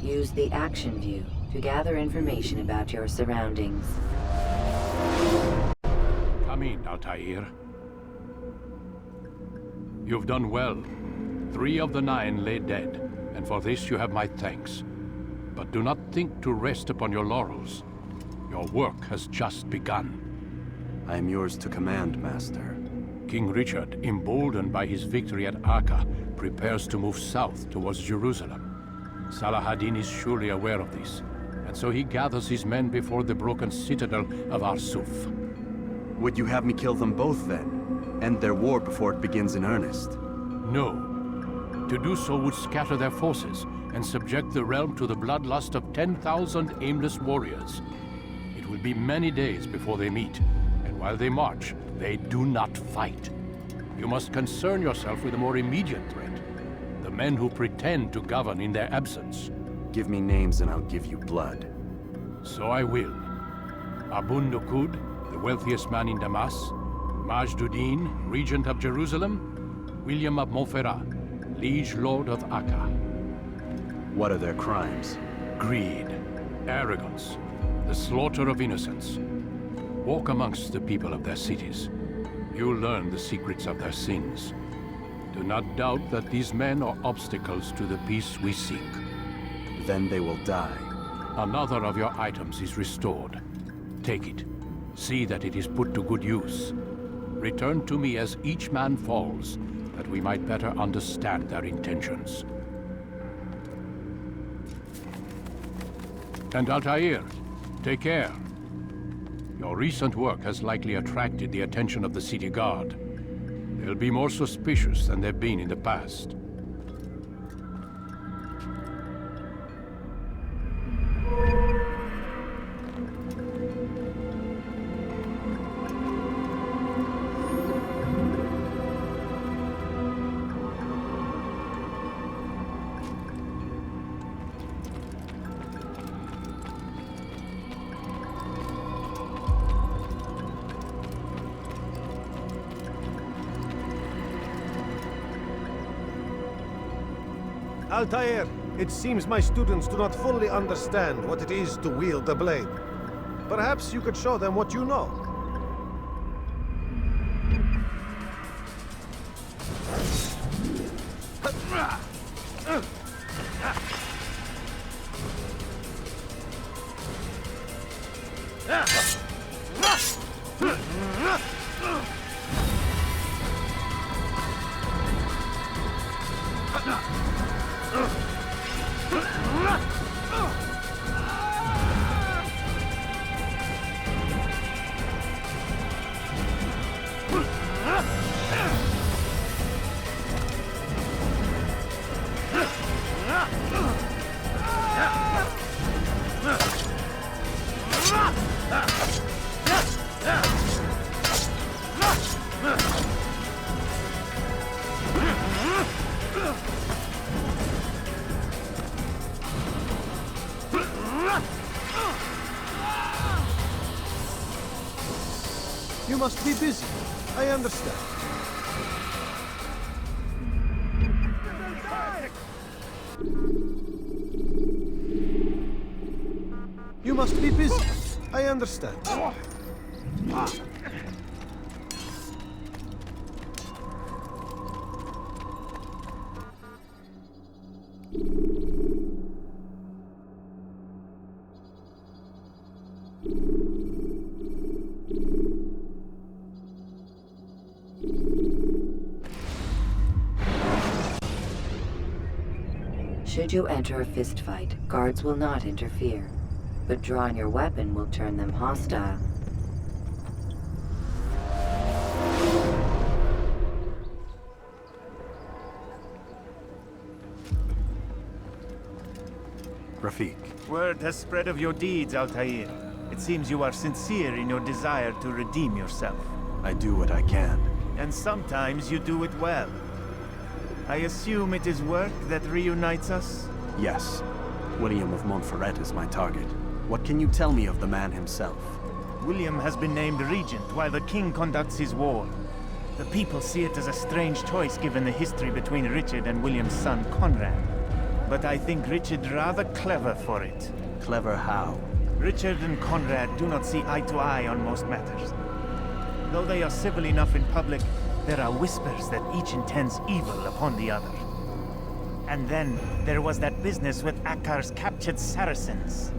Use the action view to gather information about your surroundings. Come in, Altair. You've done well. 3 of the 9 lay dead, and for this you have my thanks. But do not think to rest upon your laurels. Your work has just begun. I am yours to command, Master. King Richard, emboldened by his victory at Acre, prepares to move south towards Jerusalem. Saladin is surely aware of this, and so he gathers his men before the broken citadel of Arsuf. Would you have me kill them both then? End their war before it begins in earnest? No. To do so would scatter their forces and subject the realm to the bloodlust of 10,000 aimless warriors. It will be many days before they meet, and while they march, they do not fight. You must concern yourself with a more immediate threat. The men who pretend to govern in their absence. Give me names and I'll give you blood. So I will. Nuquod, the wealthiest man in Damas. Majd Addin, regent of Jerusalem. William of Montferrat, liege lord of Acre. What are their crimes? Greed, arrogance, the slaughter of innocents. Walk amongst the people of their cities. You'll learn the secrets of their sins. Do not doubt that these men are obstacles to the peace we seek. Then they will die. Another of your items is restored. Take it. See that it is put to good use. Return to me as each man falls, that we might better understand their intentions. And Altair, take care. Your recent work has likely attracted the attention of the city guard. They'll be more suspicious than they've been in the past. Altair, it seems my students do not fully understand what it is to wield the blade. Perhaps you could show them what you know. You must be busy. I understand. You must be busy. I understand. Should you enter a fistfight, guards will not interfere, but drawing your weapon will turn them hostile. Rafiq. Word has spread of your deeds, Altair. It seems you are sincere in your desire to redeem yourself. I do what I can. And sometimes you do it well. I assume it is work that reunites us? Yes. William of Montferrat is my target. What can you tell me of the man himself? William has been named regent while the king conducts his war. The people see it as a strange choice given the history between Richard and William's son Conrad. but I think Richard rather clever for it. Clever how? Richard and Conrad do not see eye to eye on most matters. Though they are civil enough in public, there are whispers that each intends evil upon the other. And then, there was that business with Acre's captured Saracens.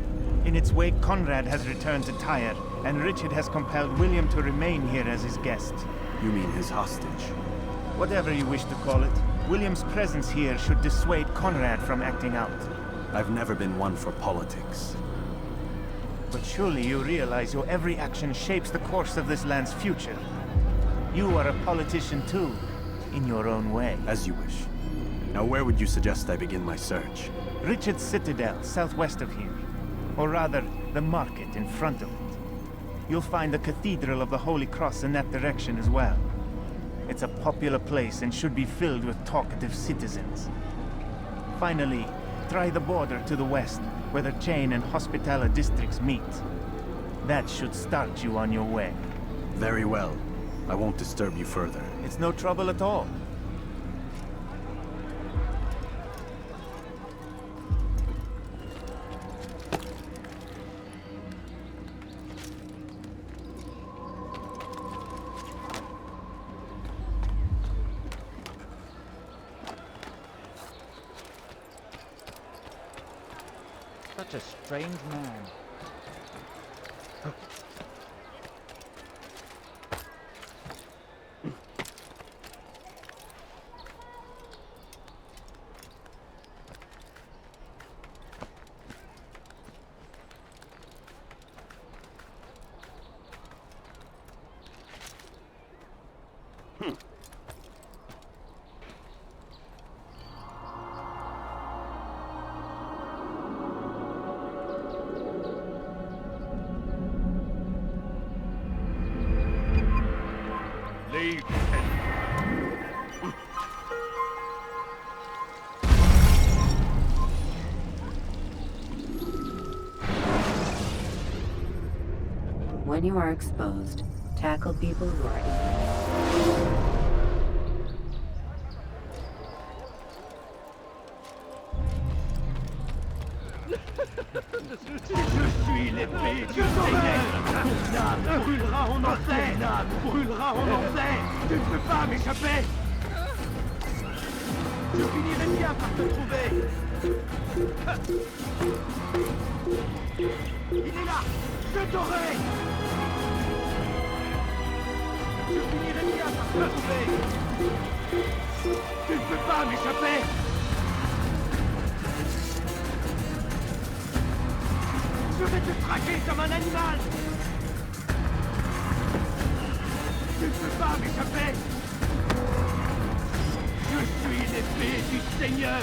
In its wake, Conrad has returned to Tyre, and Richard has compelled William to remain here as his guest. You mean his hostage? Whatever you wish to call it, William's presence here should dissuade Conrad from acting out. I've never been one for politics. But surely you realize your every action shapes the course of this land's future. You are a politician too, in your own way. As you wish. Now where would you suggest I begin my search? Richard's Citadel, southwest of here. Or rather, the market in front of it. You'll find the Cathedral of the Holy Cross in that direction as well. It's a popular place and should be filled with talkative citizens. Finally, try the border to the west, where the Chain and Hospitaller districts meet. That should start you on your way. Very well. I won't disturb you further. It's no trouble at all. Such a strange man. When you are exposed, tackle people who are evil. Je suis l'épée du Seigneur. L'âme brûlera en enfer. L'âme brûlera en enfer. Tu ne peux pas m'échapper. Je finirai bien par te trouver. Il est là. Je t'aurai. Je finirai bien par te trouver. Tu ne peux pas m'échapper. Je vais te traquer comme un animal. Tu ne peux pas m'échapper. Je suis l'épée du Seigneur.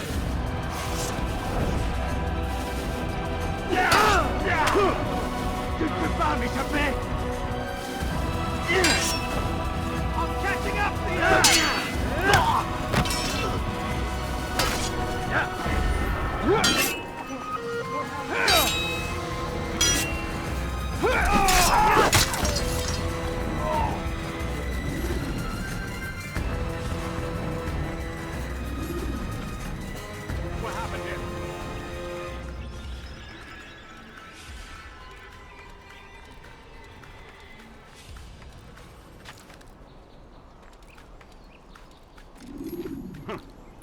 Tu ne peux pas m'échapper. I'm catching up to you. What happened here?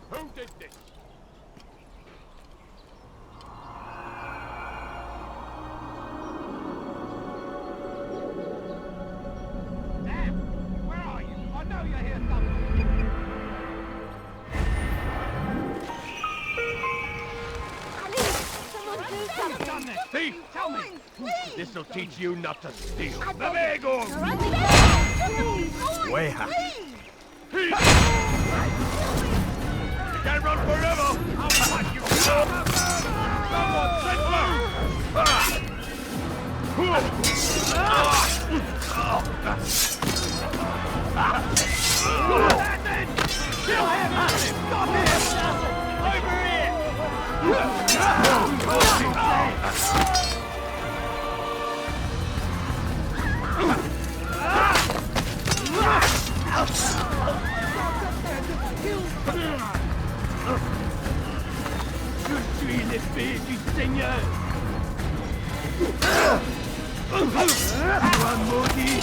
Who did this? Damn! Where are you? I know you're here somewhere. Who's done this? Thief! Tell me! This'll teach you not to steal. Navego! Weha! You can't run forever! I'll fight you! Someone Kill him! Stop him! Over here! du Seigneur! Sois maudit!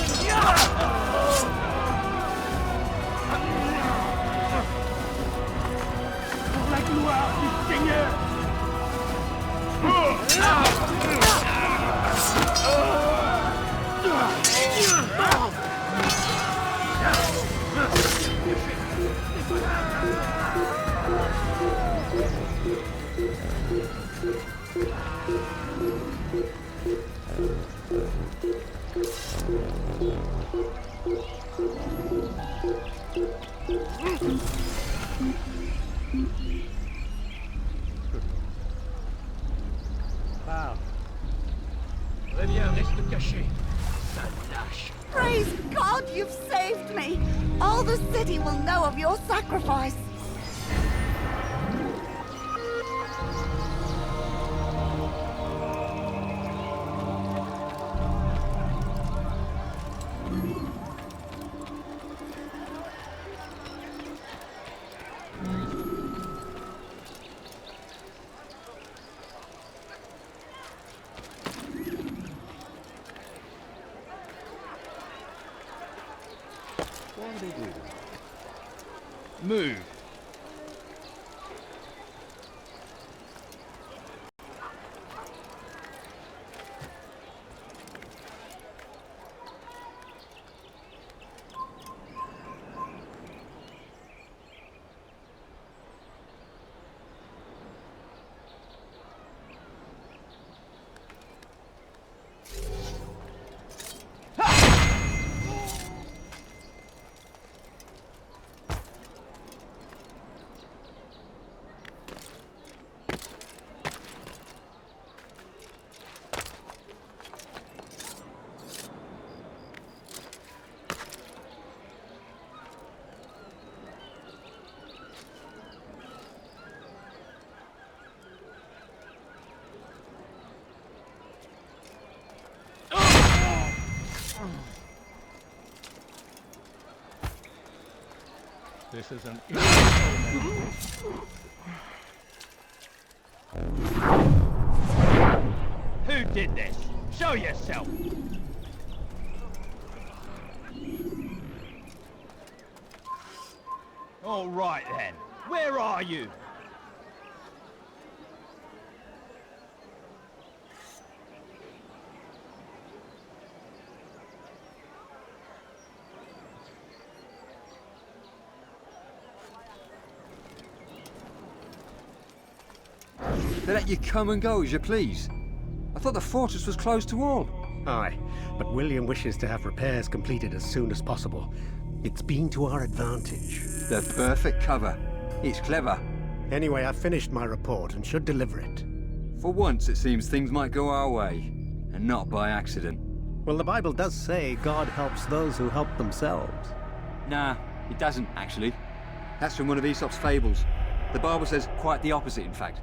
Pour la gloire du Seigneur! Reviens, reste caché. Sale lâche. Praise God, you've saved me! All the city will know of your sacrifice. Move. This is an Who did this? Show yourself! All right then. Where are you? They let you come and go as you please. I thought the fortress was closed to all. Aye, but William wishes to have repairs completed as soon as possible. It's been to our advantage. The perfect cover. It's clever. Anyway, I've finished my report and should deliver it. For once, it seems things might go our way, and not by accident. Well, the Bible does say God helps those who help themselves. Nah, it doesn't, actually. That's from one of Aesop's fables. The Bible says quite the opposite, in fact.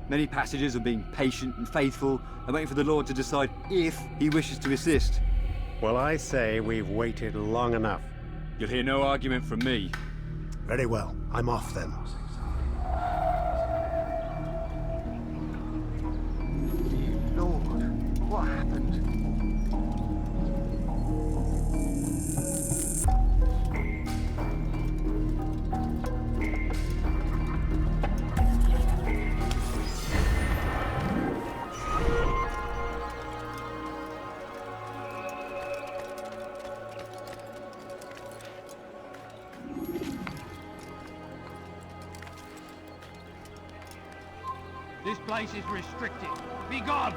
Many passages of being patient and faithful and waiting for the Lord to decide if he wishes to assist. Well, I say we've waited long enough. You'll hear no argument from me. Very well. I'm off then. Lord, what happened? This place is restricted. Be gone!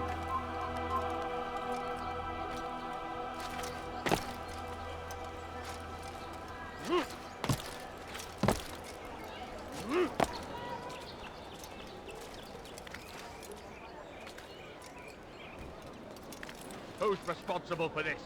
Who's responsible for this?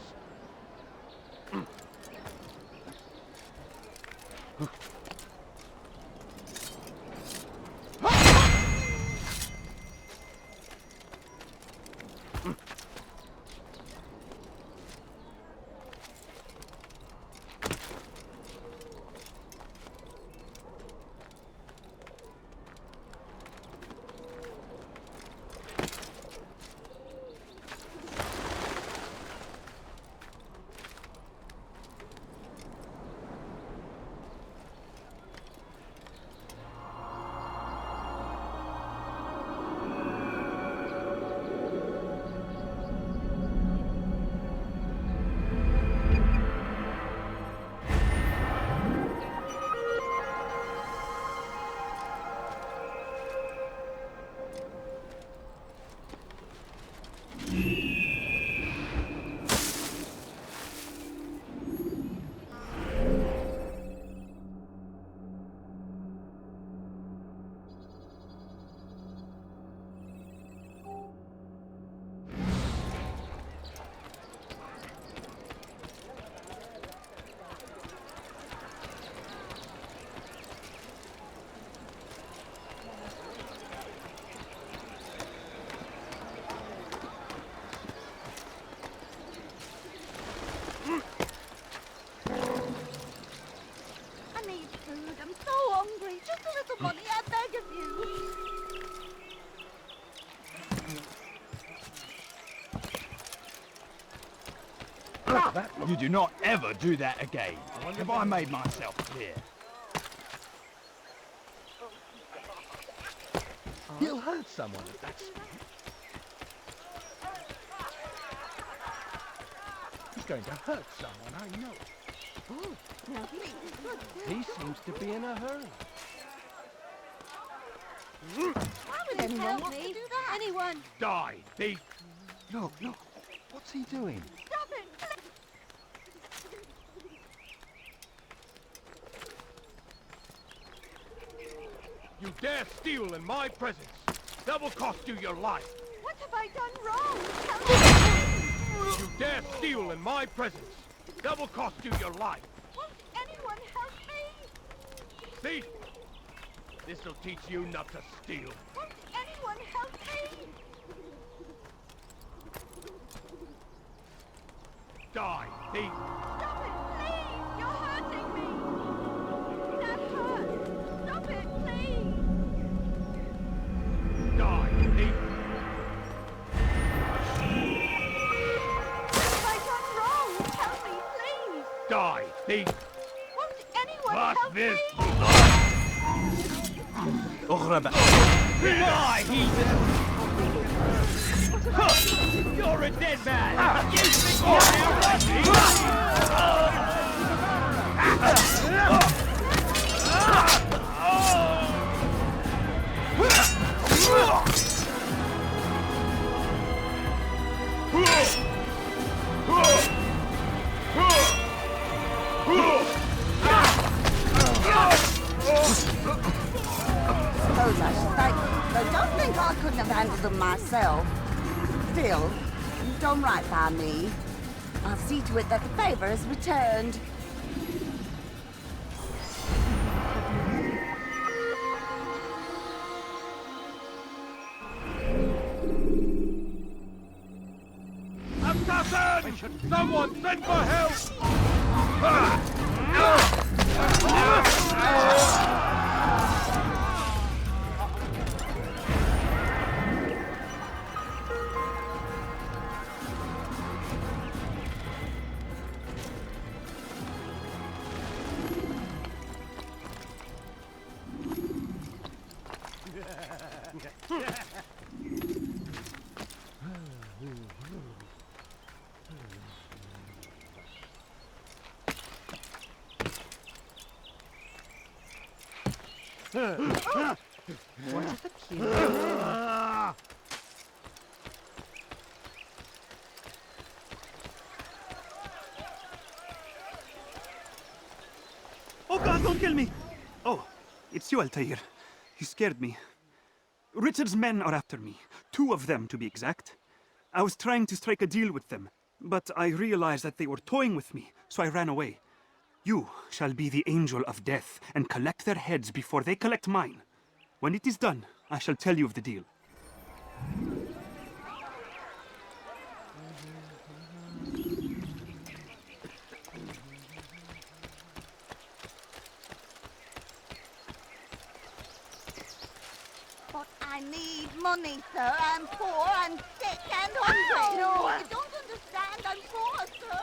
You do not ever do that again. Have I made myself clear? He'll hurt someone at that speed. He's going to hurt someone, I know. Oh, now He seems to be in a hurry. why would anyone want to do that? Anyone! Die, thief! Look, what's he doing? Stop it! You dare steal in my presence! That will cost you your life! What have I done wrong? Tell me! You dare steal in my presence! That will cost you your life! Won't anyone help me? Thief! This'll teach you not to steal. Won't anyone help me? Die, thief! Stop it, please! You're hurting me! That hurts! Stop it, please! Die, thief! What have I done wrong? Tell me, please! Die, thief! Won't anyone What's help this? me? Die, heathen! You're a dead man! You think you're Suppose I should thank you, but don't think I couldn't have handled them myself. Still, you've done right by me. I'll see to it that the favor is returned. Assassin! Someone send for help! What is the key? Oh God, don't kill me! Oh, it's you, Altair. You scared me. Richard's men are after me. 2 of them, to be exact. I was trying to strike a deal with them, but I realized that they were toying with me, so I ran away. You shall be the angel of death and collect their heads before they collect mine. When it is done, I shall tell you of the deal. But I need money, sir. I'm poor, I'm sick and hungry. No, you don't understand. I'm poor, sir.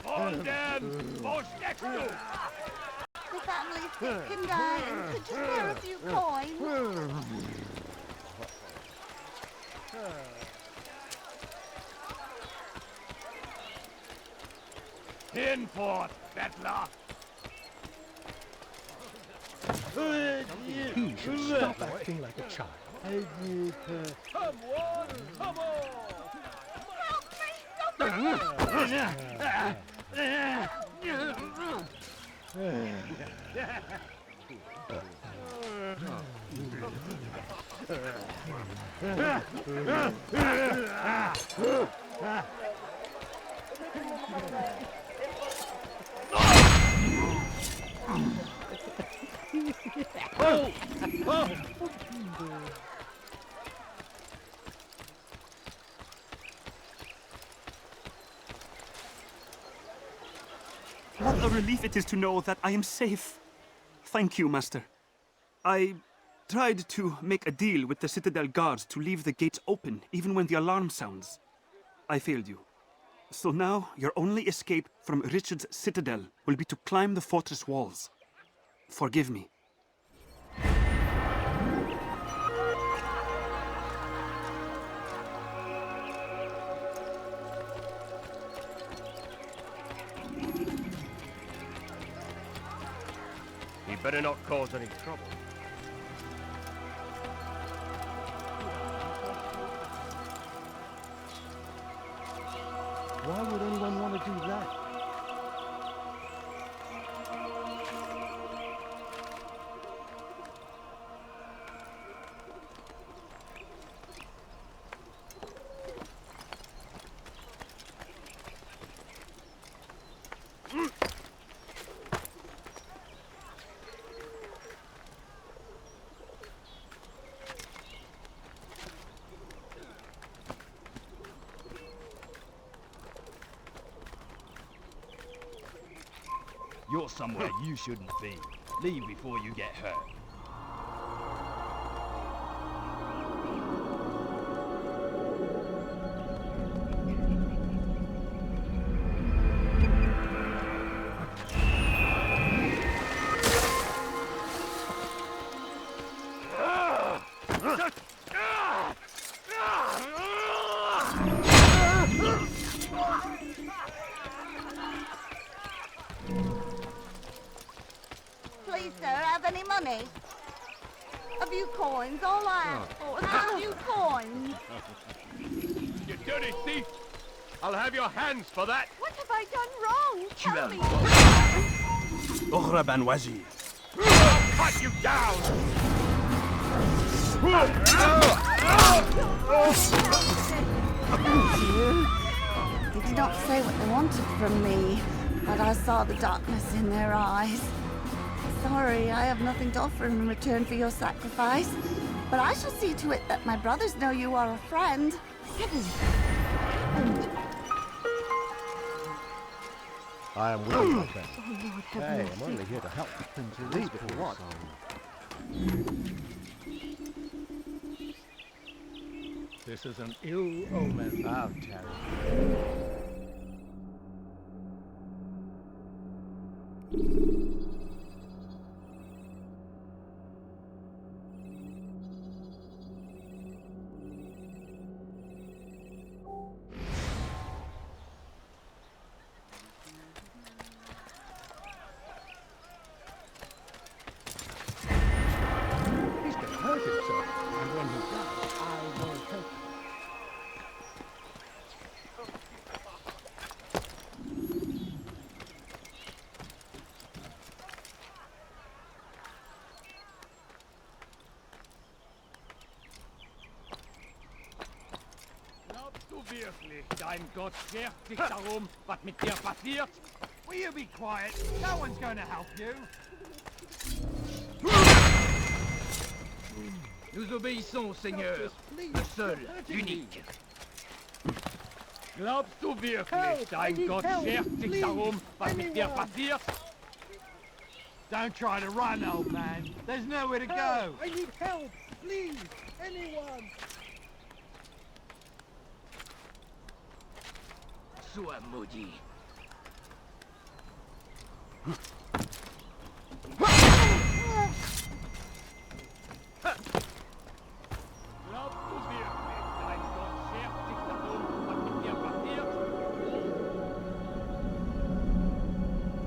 On them! Push next to! The family's sick and dying. Could you spare a few coins? In forth, Bettler! He should stop acting like a child. Come on! Come on! What a relief it is to know that I am safe. Thank you, Master. I tried to make a deal with the Citadel guards to leave the gates open even when the alarm sounds. I failed you. So now, your only escape from Richard's Citadel will be to climb the fortress walls. Forgive me. He better not cause any trouble. Why would anyone want to do that? You're somewhere you shouldn't be. Leave before you get hurt. Please, sir, have any money? A few coins, all I ask for is a few coins. You dirty thief! I'll have your hands for that! What have I done wrong? Tell me. Oghraban Wazir. I'll cut you down! They did not say what they wanted from me, but I saw the darkness in their eyes. Sorry, I have nothing to offer in return for your sacrifice, but I shall see to it that my brothers know you are a friend. I am willing, my friend. Hey, I'm only here to help. And to leave for what? This is an ill omen, Altair. He's going to hurt himself, and when he does, I will help him. Glaubst du wirklich, dein Gott schert sich darum, was mit dir passiert? Will you be quiet? No one's going to help you. Nous obéissons, Seigneur, le seul, l'unique. Glaubst du wirklich, dein Gott schert sich darum, was mit dir passiert? Don't try to run, old man. There's nowhere to go. I need help! Please! Anyone! Sois maudit. Glaubst du wirklich, dein Gott schert sich darum, was mit dir passiert?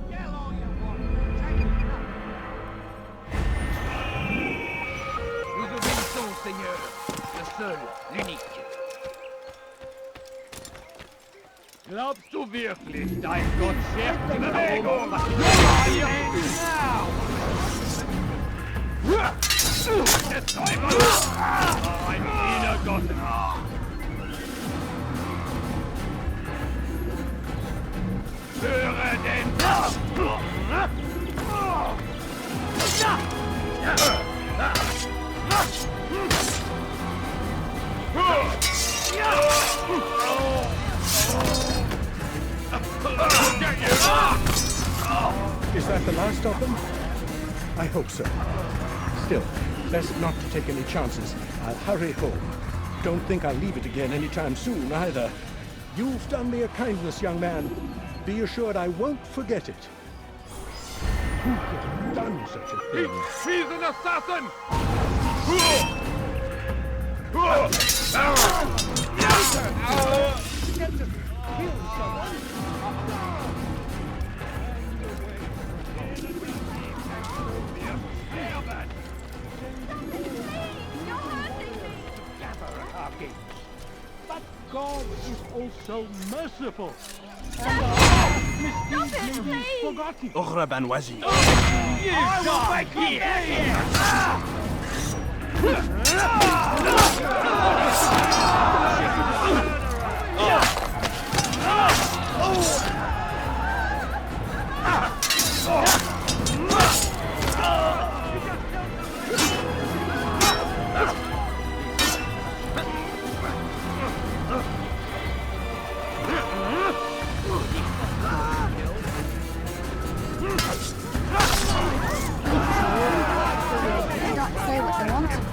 Yell all you want. Take it up. Nous obéissons, Seigneur, le seul, l'unique. Glaubst du wirklich, dein Gott schert sich darum, was mit dir passiert? Der Teufel! Ein Diener Gottes! Höre den Is that the last of them? I hope so. Still, best not to take any chances. I'll hurry home. Don't think I'll leave it again anytime soon, either. You've done me a kindness, young man. Be assured I won't forget it. Who could have done such a thing? He's an assassin! Get to kill someone. But God is also merciful. And our misdeeds may be forgotten. Oghraban Wazi. I will make you pay!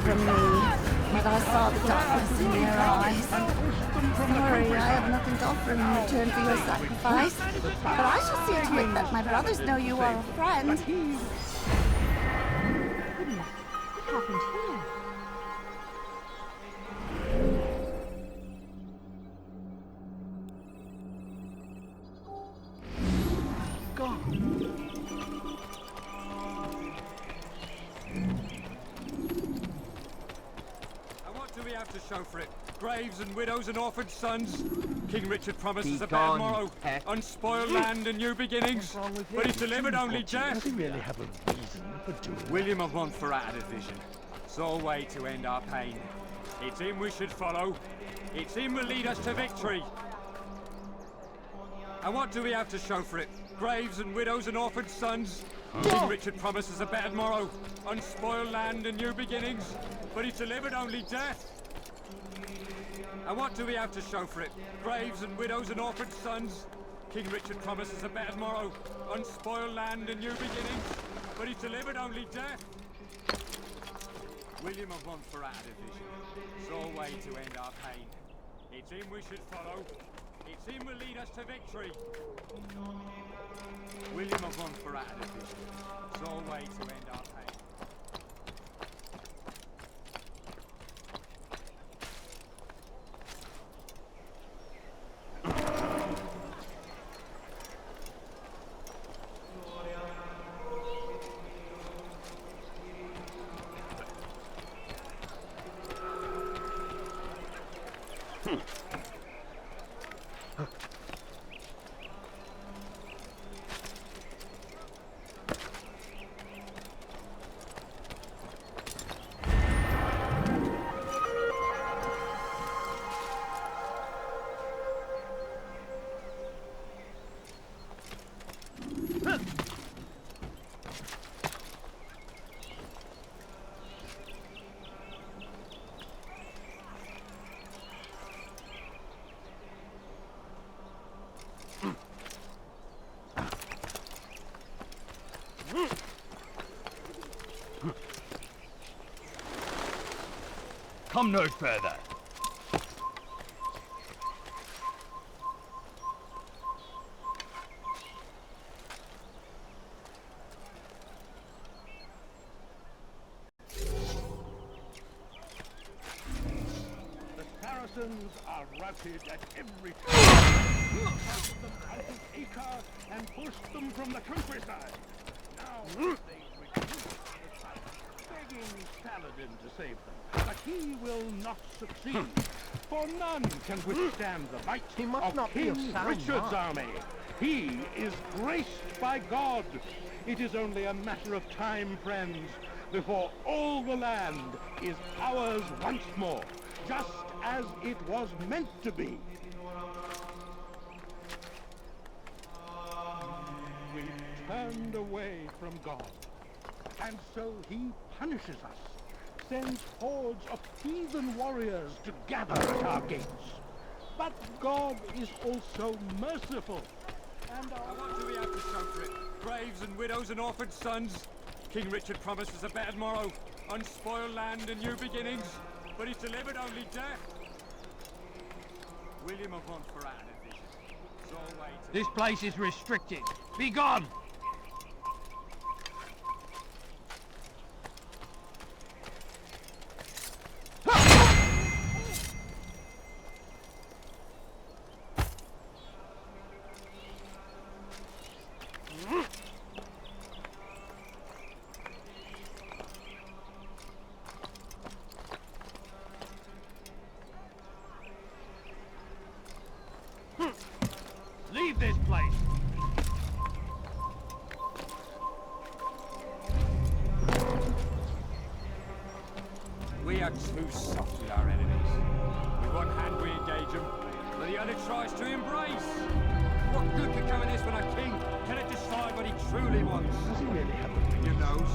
From me, but I saw the darkness in their eyes. Sorry, I have nothing to offer in return for your sacrifice, but I shall see to it that my brothers know you are a friend. What happened here? To show for it. Graves and widows and orphaned sons. King Richard promises a better morrow, unspoiled land and new beginnings, but he's delivered only death. Does he really have a reason for doing William of Montferrat had a vision. Sole way to end our pain. It's him we should follow. It's him will lead us to victory. And what do we have to show for it? Graves and widows and orphaned sons. King Richard promises a better morrow, unspoiled land and new beginnings, but he's delivered only death. And what do we have to show for it? Graves and widows and orphaned sons. King Richard promises a better morrow, unspoiled land and new beginnings, but he's delivered only death. William of Montferrat had a vision. Sole way to end our pain. It's him we should follow. It's him will lead us to victory. William of Montferrat had a vision. Sole way to end our pain. Come no further. The Saracens are routed at every turn. Cast them out of Acre and pushed them from the countryside. Now they retreat to the south, begging Saladin to save them. But he will not succeed, for none can withstand the might of King Richard's army. He is graced by God. It is only a matter of time, friends, before all the land is ours once more, just as it was meant to be. We turned away from God, and so he punishes us. Sends hordes of heathen warriors to gather at our gates. But God is also merciful. And what do we have to show for it? Graves and widows and orphaned sons. King Richard promised us a better tomorrow, unspoiled land and new beginnings, but he's delivered only death. William of Montferrat had a vision. This place is restricted. Be gone! Leave this place! We are too soft with our enemies. With one hand we engage them, but the other tries to embrace. What good can come of this when our king cannot decide what he truly wants? Does he really have the In your nose?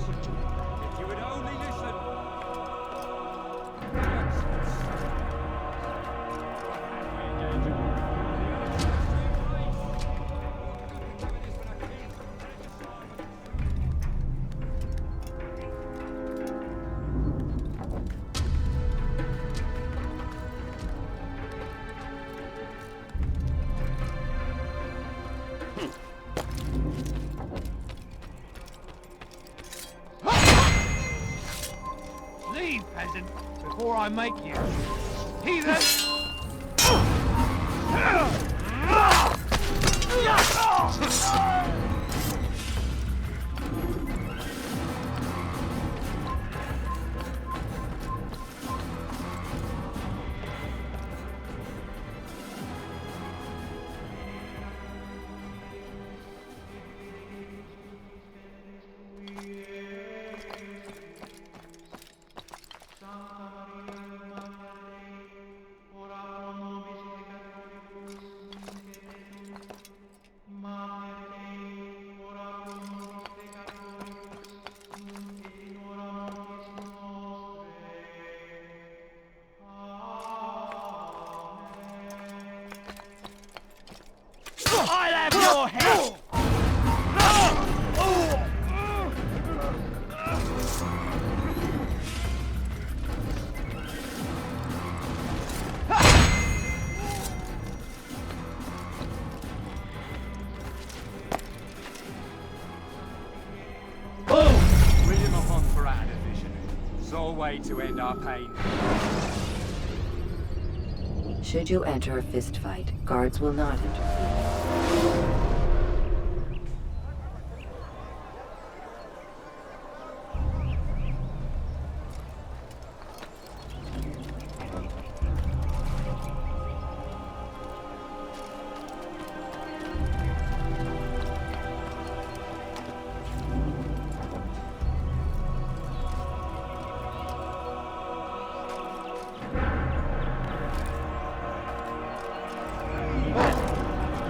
If you would only listen. We are too soft. With one hand we engage them, but the other tries to embrace. What good can come of this when our king cannot decide what he truly wants? Leave, peasant, before I make you. Heathen! I'll have your head! William of Montferrat had a vision. Sole way to end our pain. Should you enter a fist fight, guards will not interfere.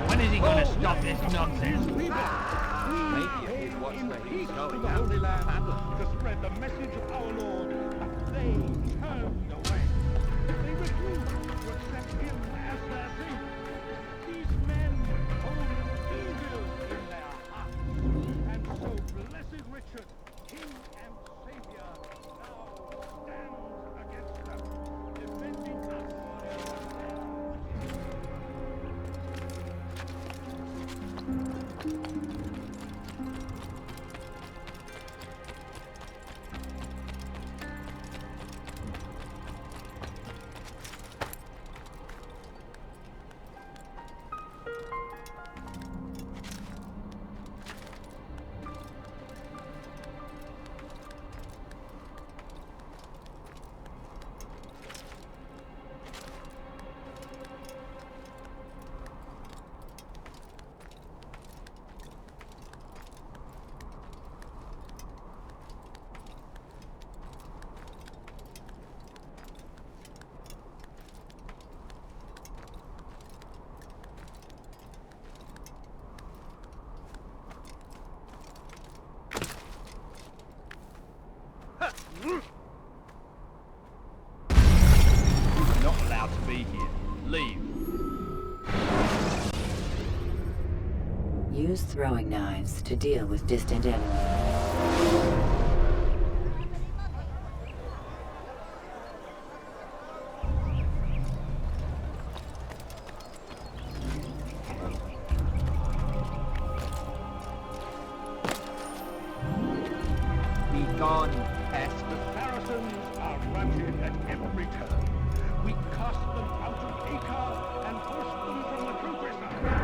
When is he gonna stop this nonsense? Maybe if he'd watched where he was going the Holy Land to spread the message of our Lord, but they turned away. They refused to accept him as their savior. These men hold evil in their hearts, and so blessed Richard, king and savior, now stands against them, defending us. throwing knives to deal with distant enemies. Gone, pest. The Saracens are routed at every turn. We cast them out of Acre and pushed them from the countryside. Now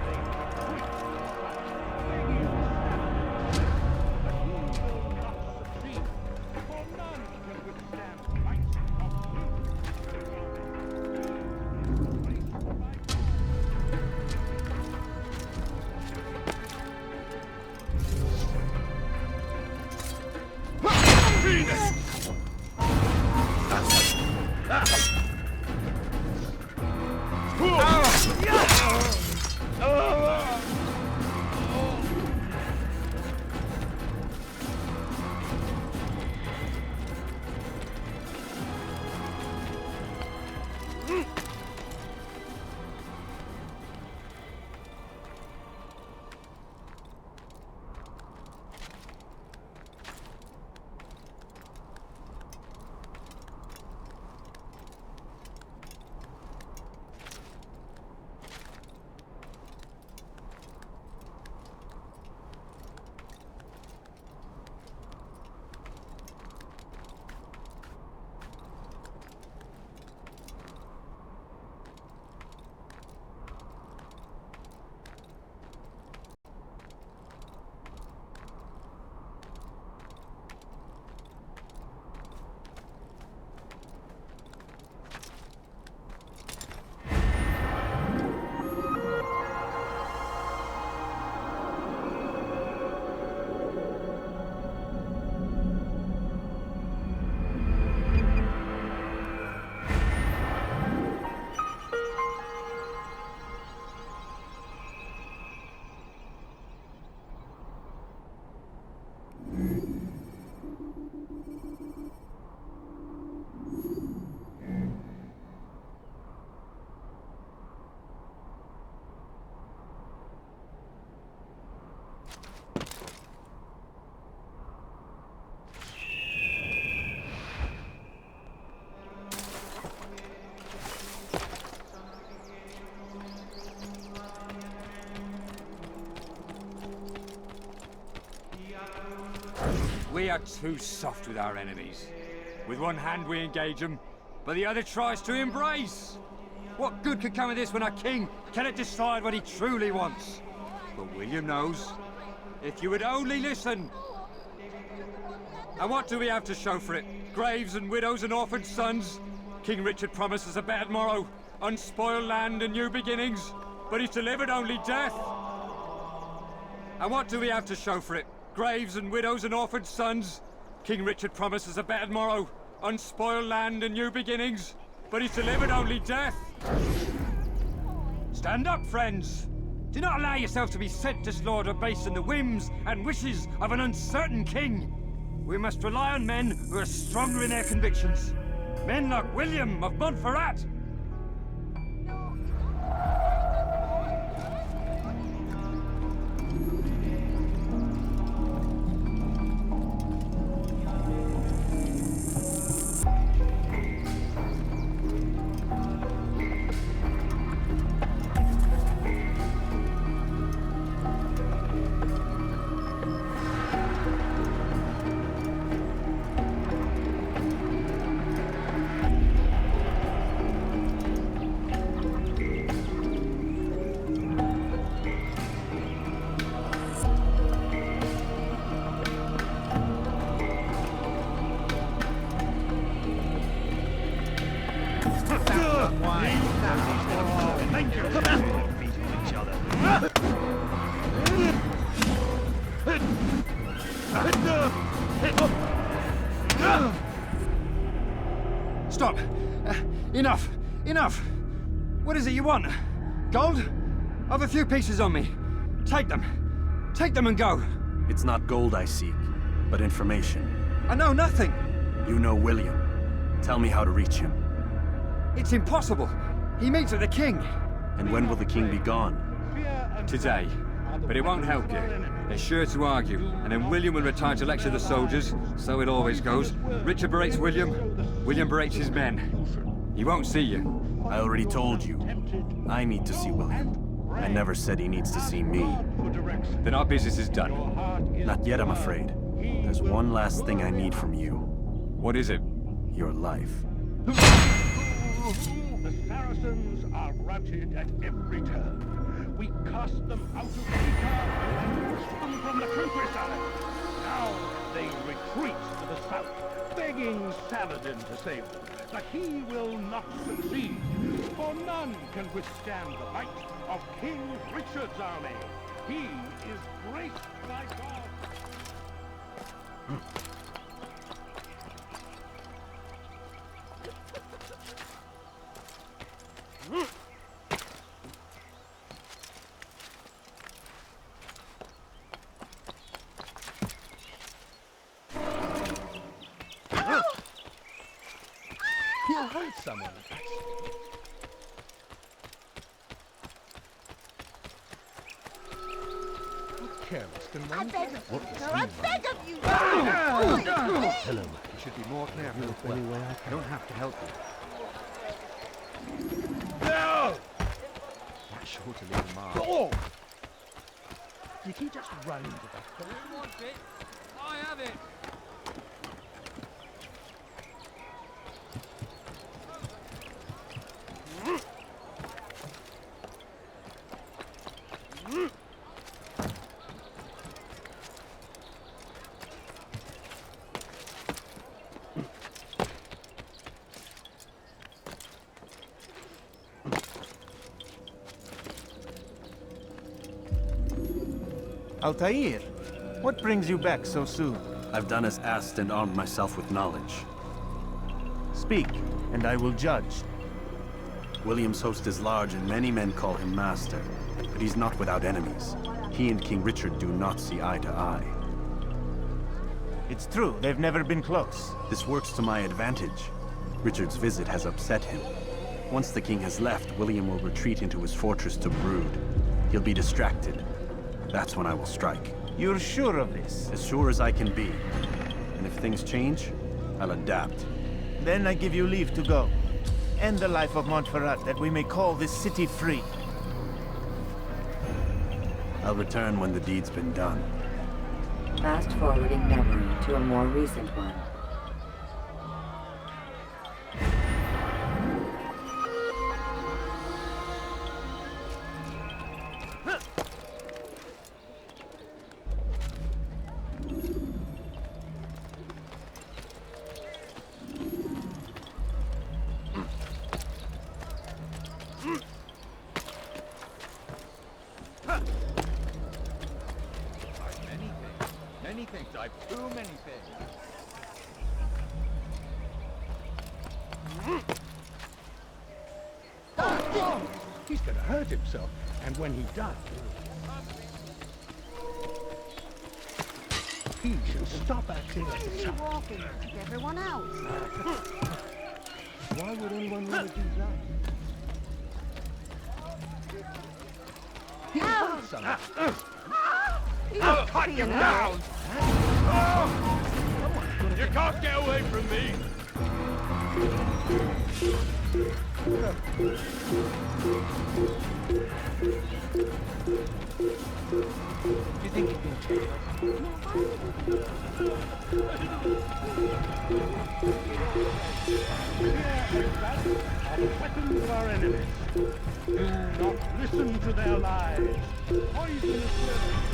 they retreat. But you will not succeed, for none can withstand the might of We are too soft with our enemies. With one hand we engage them, but the other tries to embrace. What good could come of this when our king cannot decide what he truly wants? But William knows. If you would only listen. And what do we have to show for it? Graves and widows and orphaned sons? King Richard promises a better morrow, unspoiled land and new beginnings, but he's delivered only death. And what do we have to show for it? Graves and widows and orphaned sons? King Richard promises a better morrow, unspoiled land and new beginnings, but he's delivered only death. Stand up, friends. Do not allow yourself to be sent to slaughter based on the whims and wishes of an uncertain king. We must rely on men who are stronger in their convictions. Men like William of Montferrat. Stop! Enough! Enough! What is it you want? Gold? I've a few pieces on me. Take them. Take them and go. It's not gold I seek, but information. I know nothing. You know William. Tell me how to reach him. It's impossible. He meets with the king. And when will the king be gone? Today. But it won't help you. They're sure to argue, and then William will retire to lecture the soldiers. So it always goes. Richard berates William, William berates his men. He won't see you. I already told you. I need to see William. I never said he needs to see me. Then our business is done. Not yet, I'm afraid. There's one last thing I need from you. What is it? Your life. The Saracens are routed at every turn. We cast them out of Acre and pushed them from the countryside. Now they retreat to the south, begging Saladin to save them. But he will not succeed, for none can withstand the might of King Richard's army. He is graced by God. You hurt someone. Careless can one. I beg of you, What sir, I beg of you! Hello. You should be more careful. Anyway, I don't have to help you. No! That's sure to leave a mark. Oh! Did he just run into the hole? You want it? I have it. Altair, what brings you back so soon? I've done as asked and armed myself with knowledge. Speak, and I will judge. William's host is large and many men call him master, but he's not without enemies. He and King Richard do not see eye to eye. It's true, they've never been close. This works to my advantage. Richard's visit has upset him. Once the king has left, William will retreat into his fortress to brood. He'll be distracted. That's when I will strike. You're sure of this? As sure as I can be. And if things change, I'll adapt. Then I give you leave to go. End the life of Montferrat, that we may call this city free. I'll return when the deed's been done. Fast-forwarding memory to a more recent one. He's gonna hurt himself, and when he does, he should stop acting like a child. Walking like everyone else. Why would anyone want to do that? He hurt someone. Cut him down! You can't get away from me! Do you think you can change us? Are the weapons of our enemies. Do not listen to their lies. Poisonous words.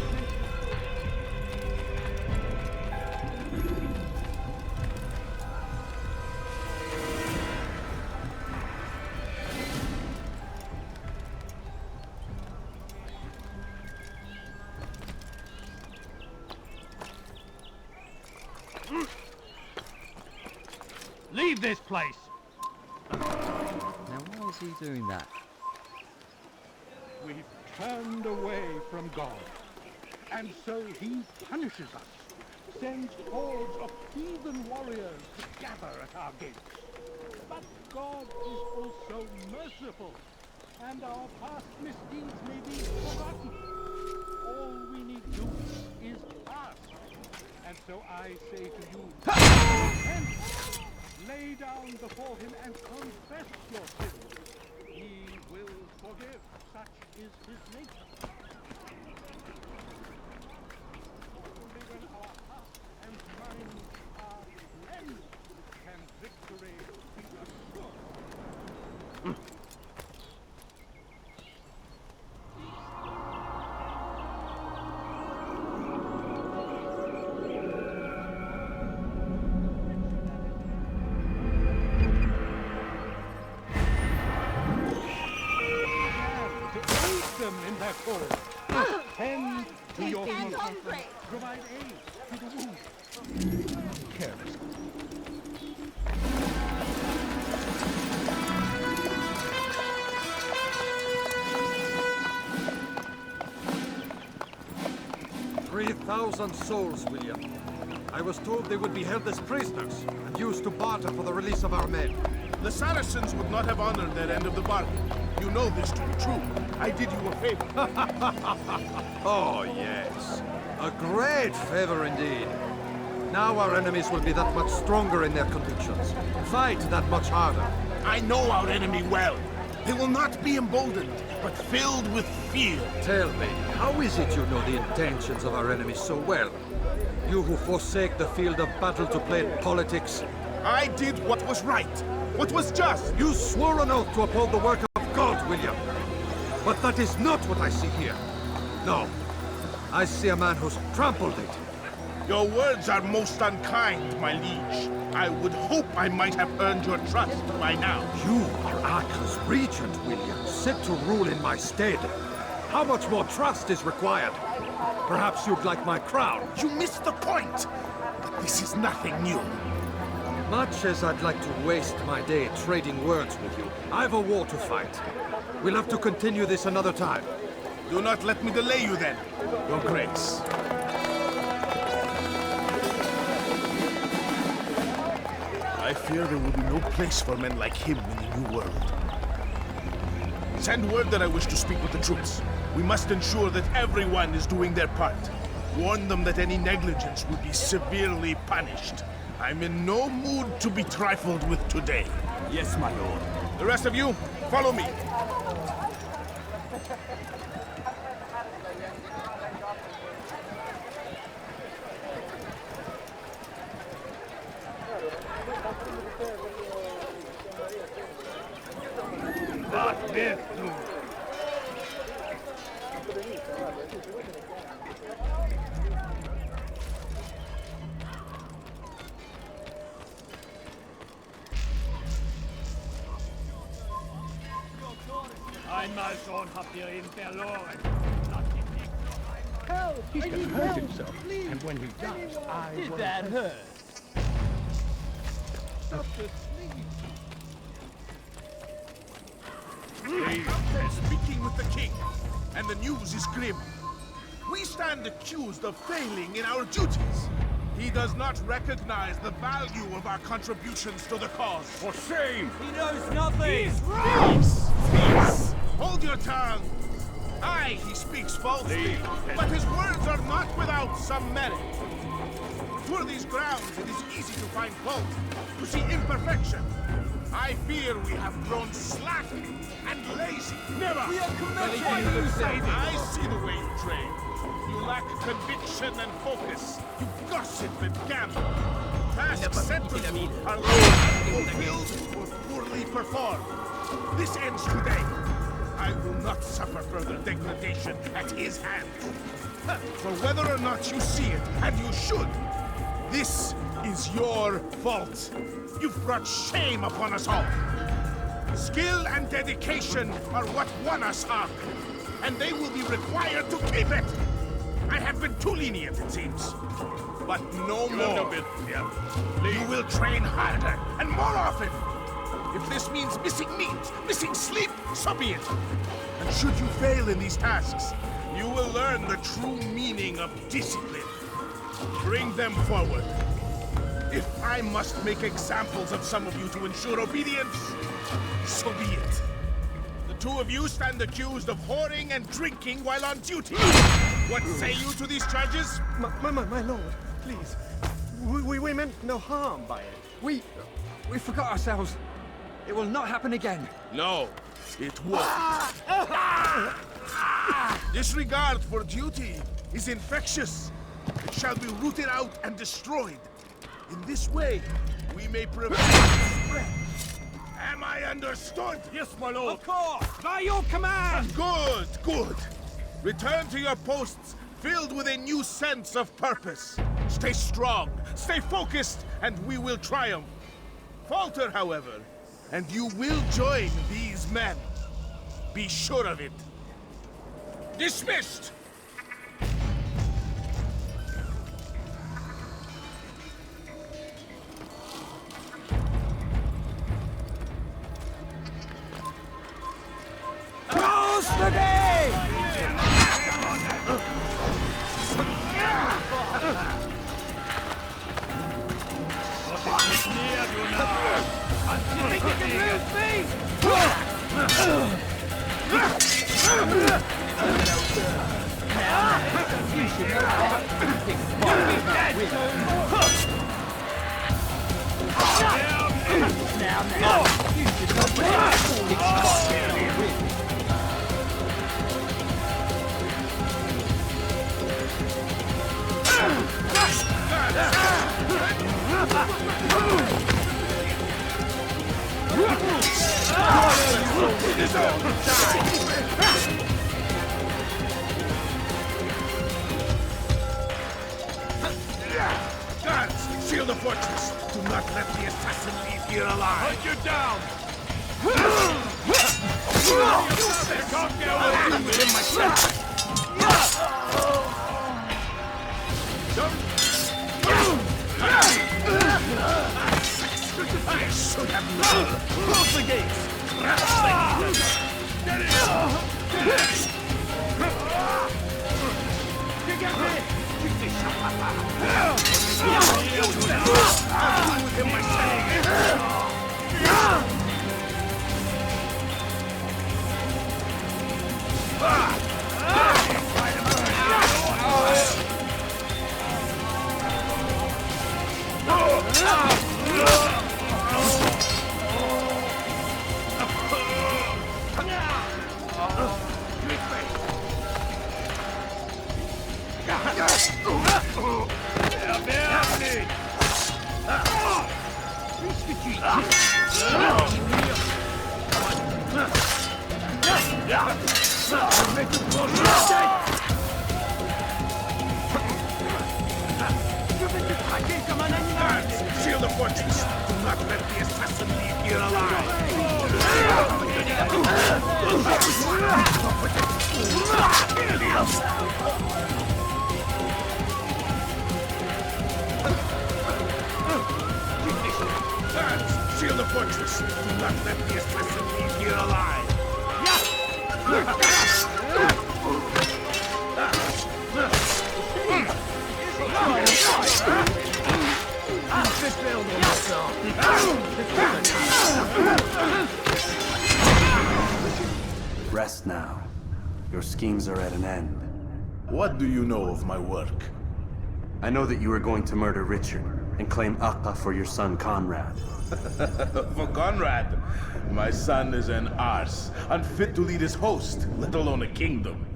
Leave this place! Now why is he doing that? We've turned away from God, and so he punishes us, sends hordes of heathen warriors to gather at our gates. But God is also merciful, and our past misdeeds may be forgotten. all we need do is ask. And so I say to you, repent, lay down before him and confess your sins. He will forgive. Such is his nature. Only when our hearts and minds are cleansed can victory be assured. In their cause. Tend to your comfort. Provide aid to the wounded. Careless. "3,000 souls, William. I was told they would be held as prisoners and used to barter for the release of our men. The Saracens would not have honored their end of the bargain. You know this to be true. I did you a favor. Oh, yes. A great favor indeed. Now our enemies will be that much stronger in their convictions. Fight that much harder. I know our enemy well. They will not be emboldened, but filled with fear. Tell me, how is it you know the intentions of our enemies so well? You who forsake the field of battle to play politics. I did what was right, what was just. You swore an oath to uphold the work of God, William. But that is not what I see here. No. I see a man who's trampled it. Your words are most unkind, my liege. I would hope I might have earned your trust by now. You are Acre's regent, William, set to rule in my stead. How much more trust is required? Perhaps you'd like my crown. You missed the point! But this is nothing new. Much as I'd like to waste my day trading words with you, I've a war to fight. We'll have to continue this another time. Do not let me delay you then, Your Grace. I fear there will be no place for men like him in the New World. Send word that I wish to speak with the troops. We must ensure that everyone is doing their part. Warn them that any negligence will be severely punished. I'm in no mood to be trifled with today. Yes, my lord. The rest of you, follow me. He can hurt himself, and when he does, I Did will... that hurt? Stop this, They're speaking with the king, and the news is grim. We stand accused of failing in our duties. He does not recognize the value of our contributions to the cause. For shame! He knows nothing! He's right! Peace! Hold your tongue! Aye, he speaks falsely, but his words are not without some merit. For these grounds, it is easy to find fault, to see imperfection. I fear we have grown slack and lazy. Never! We are committed! I see the way you train. You lack conviction and focus. You gossip and gamble. Tasks set to you are fulfilled or poorly performed. This ends today. I will not suffer further degradation at his hands. For whether or not you see it, and you should, this is your fault. You've brought shame upon us all. Skill and dedication are what won us Acre, and they will be required to keep it. I have been too lenient, it seems. But no more. You will train harder and more often. If this means missing meat, missing sleep, so be it. And should you fail in these tasks, you will learn the true meaning of discipline. Bring them forward. If I must make examples of some of you to ensure obedience, so be it. The two of you stand accused of whoring and drinking while on duty. What say you to these charges? My lord, please. We meant no harm by it. We forgot ourselves. It will not happen again. No, it won't. Disregard for duty is infectious. It shall be rooted out and destroyed. In this way, we may prevent its spread. Am I understood? Yes, my lord. Of course! By your command! Good, good. Return to your posts, filled with a new sense of purpose. Stay strong, stay focused, and we will triumph. Falter, however, and you will join these men. Be sure of it. Dismissed! Close the day! You think you can lose me? You should know now, you should know Guards, seal the fortress. Do not let the assassin leave here alive. Hunt you down! You can't get away within my sight. I should have known. Close the gates. Get it! Seal the fortress. Do not let the assassin leave here alive. Guards, seal the fortress. Do not let the assassin leave here alive. Rest now. Your schemes are at an end. What do you know of my work? I know that you are going to murder Richard and claim Acre for your son Conrad. For Conrad, my son is an arse, unfit to lead his host, let alone a kingdom.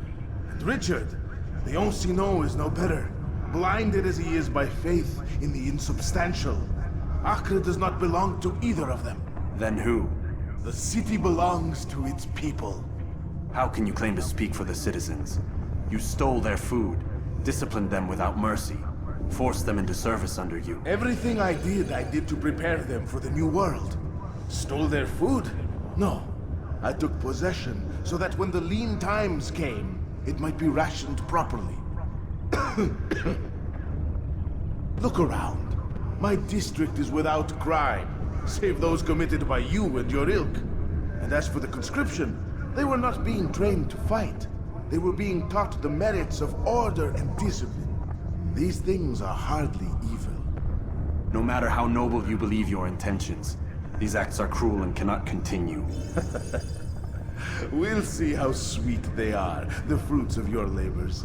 And Richard, the Ancino is no better, blinded as he is by faith in the insubstantial. Acre does not belong to either of them. Then who? The city belongs to its people. How can you claim to speak for the citizens? You stole their food, disciplined them without mercy, forced them into service under you. Everything I did to prepare them for the new world. Stole their food? No. I took possession so that when the lean times came, it might be rationed properly. Look around. My district is without crime, save those committed by you and your ilk. And as for the conscription, they were not being trained to fight. They were being taught the merits of order and discipline. These things are hardly evil. No matter how noble you believe your intentions, these acts are cruel and cannot continue. We'll see how sweet they are, the fruits of your labors.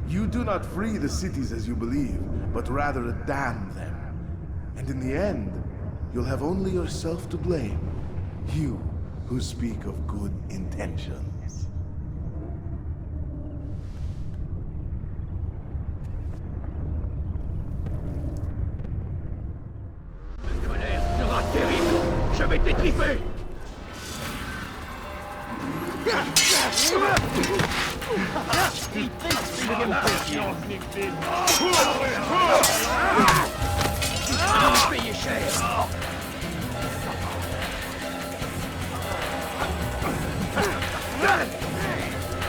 You do not free the cities as you believe, but rather damn them. And in the end, you'll have only yourself to blame. You, who speak of good intentions. La colère sera terrible. Je vais t'étriper. Payez cher.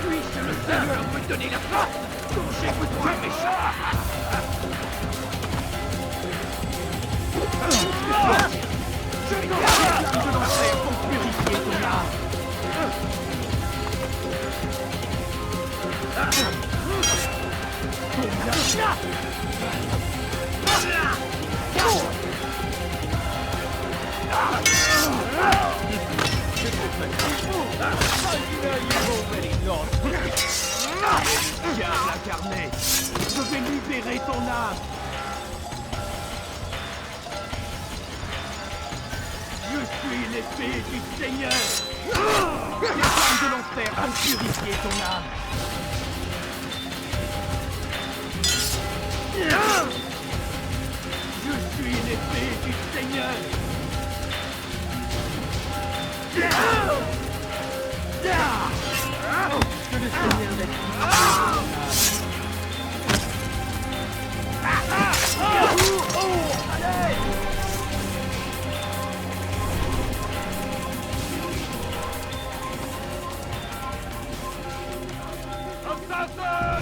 Puisse le Seigneur me donner la force. J'écoute-moi, méchant. Je vais te lancer pour purifier ton âme. Diable incarné, je vais libérer ton âme. Je suis l'épée du Seigneur. Les flammes de l'enfer vont purifier ton âme. Je suis l'épée du Seigneur. Que le Seigneur allez! Assassin!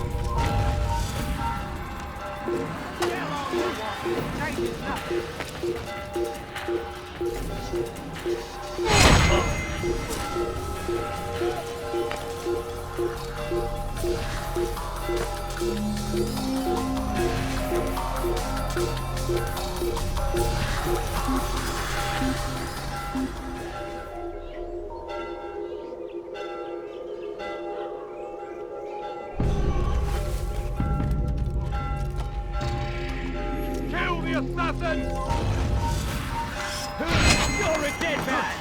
Kill the assassin! You're a dead man!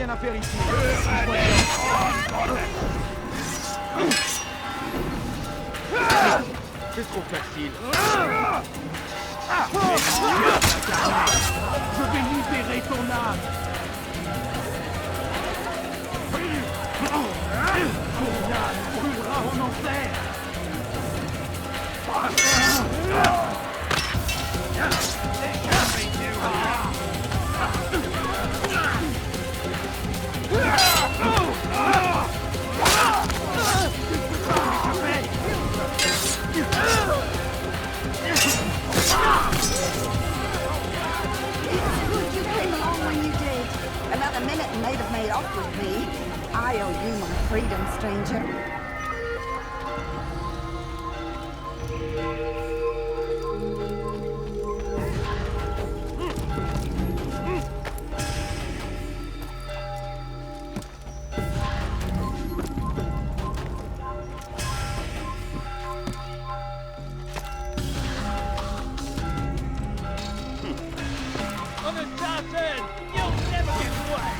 bien à faire ici. C'est trop facile. Je vais libérer ton âme. Ton âme brûlera en enfer. Another minute and they'd have made off with me. I owe you my freedom, stranger. I'm an assassin! You'll never get away!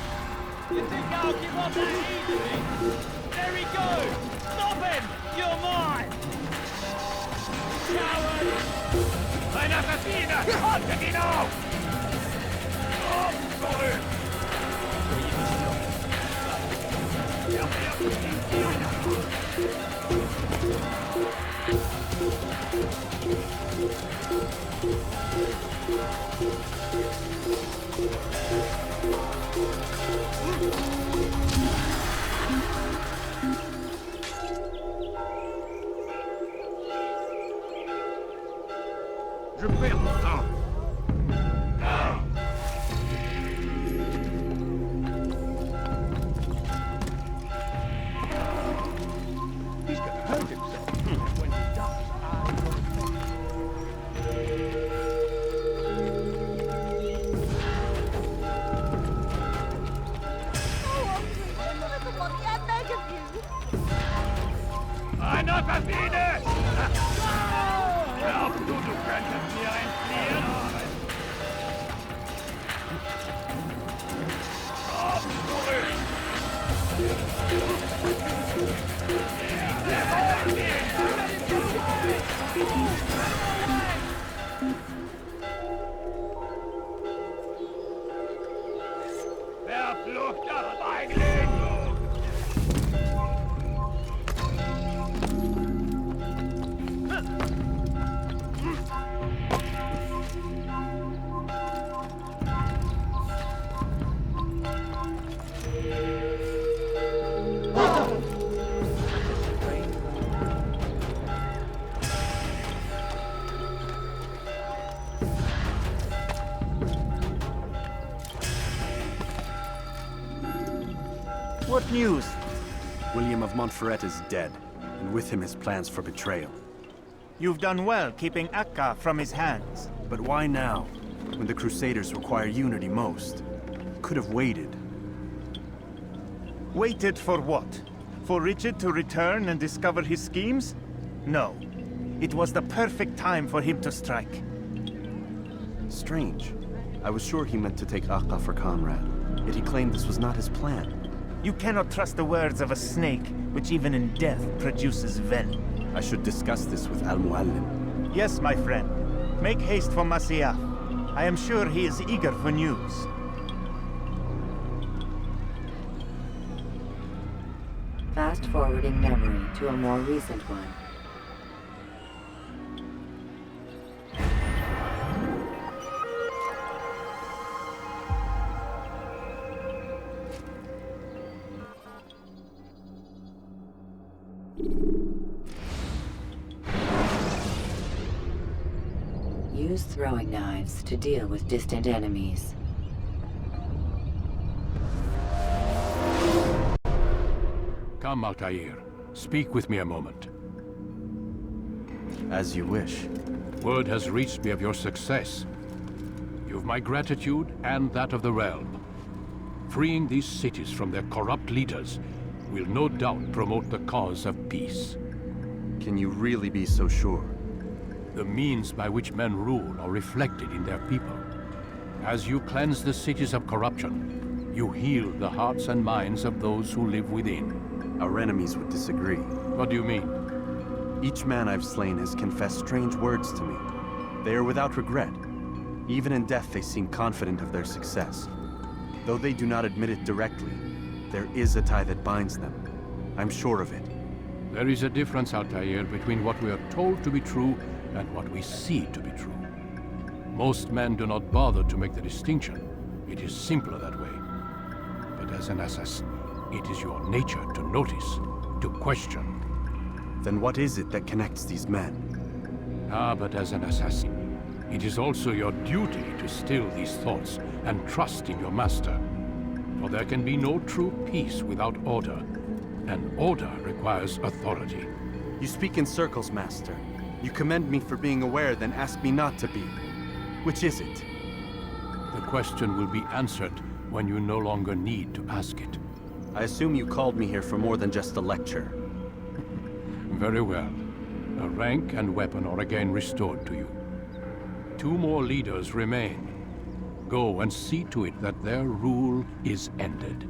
You think I'll give up that easily? There he goes! Stop him! You're mine! Coward! Ein Assassiner! Haltet ihn auf! Auf zurück! Je perds mon temps. He's gonna hurt himself. And when he does, I will Ein Assassine! Glaubst du, du könntest mir entfliehen? Komm zurück! Verfluchter Feigling! What news? William of Montferrat is dead, and with him his plans for betrayal. You've done well keeping Acre from his hands. But why now, when the Crusaders require unity most? Could have waited. Waited for what? For Richard to return and discover his schemes? No. It was the perfect time for him to strike. Strange. I was sure he meant to take Acre for Conrad, yet he claimed this was not his plan. You cannot trust the words of a snake, which even in death produces venom. I should discuss this with Mualim. Yes, my friend. Make haste for Masyaf. I am sure he is eager for news. Fast-forwarding memory to a more recent one. Use throwing knives to deal with distant enemies. Come, Altair. Speak with me a moment. As you wish. Word has reached me of your success. You've my gratitude and that of the realm. Freeing these cities from their corrupt leaders will no doubt promote the cause of peace. Can you really be so sure? The means by which men rule are reflected in their people. As you cleanse the cities of corruption, You heal the hearts and minds of those who live within. Our enemies would disagree. What do you mean? Each man I've slain has confessed strange words to me. They are without regret. Even in death, they seem confident of their success. Though they do not admit it directly, there is a tie that binds them. I'm sure of it. There is a difference, Altair, between what we are told to be true and what we see to be true. Most men do not bother to make the distinction. It is simpler that way. But as an assassin, it is your nature to notice, to question. Then what is it that connects these men? But as an assassin, it is also your duty to still these thoughts and trust in your master. For there can be no true peace without order, and order requires authority. You speak in circles, Master. You commend me for being aware, then ask me not to be. Which is it? The question will be answered when you no longer need to ask it. I assume you called me here for more than just a lecture. Very well. A rank and weapon are again restored to you. 2 more leaders remain. Go and see to it that their rule is ended.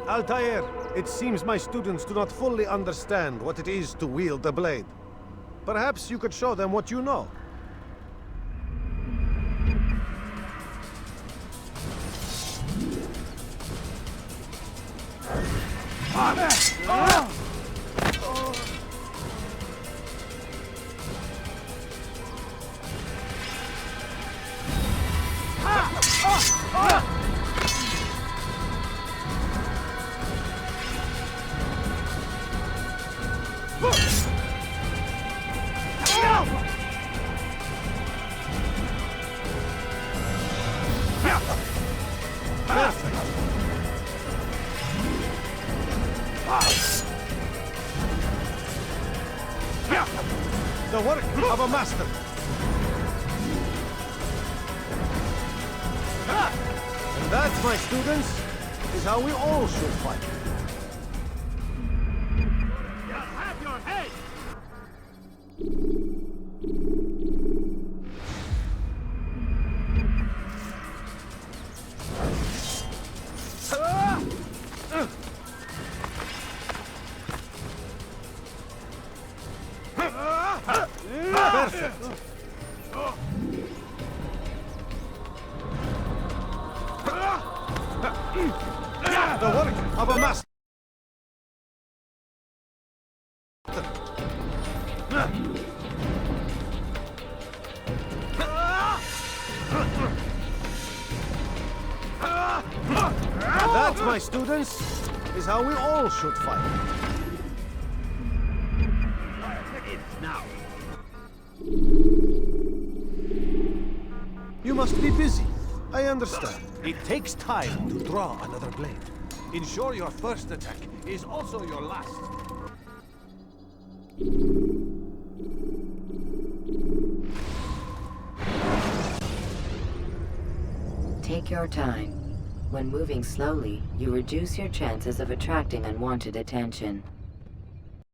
Altair, it seems my students do not fully understand what it is to wield the blade. Perhaps you could show them what you know. The work of a master. And that, my students, is how we all should fight. You'll have your head! Perfect. The work of a master. That, my students, is how we all should fight. Now. You must be busy. I understand. It takes time to draw another blade. Ensure your first attack is also your last. Take your time. When moving slowly, you reduce your chances of attracting unwanted attention.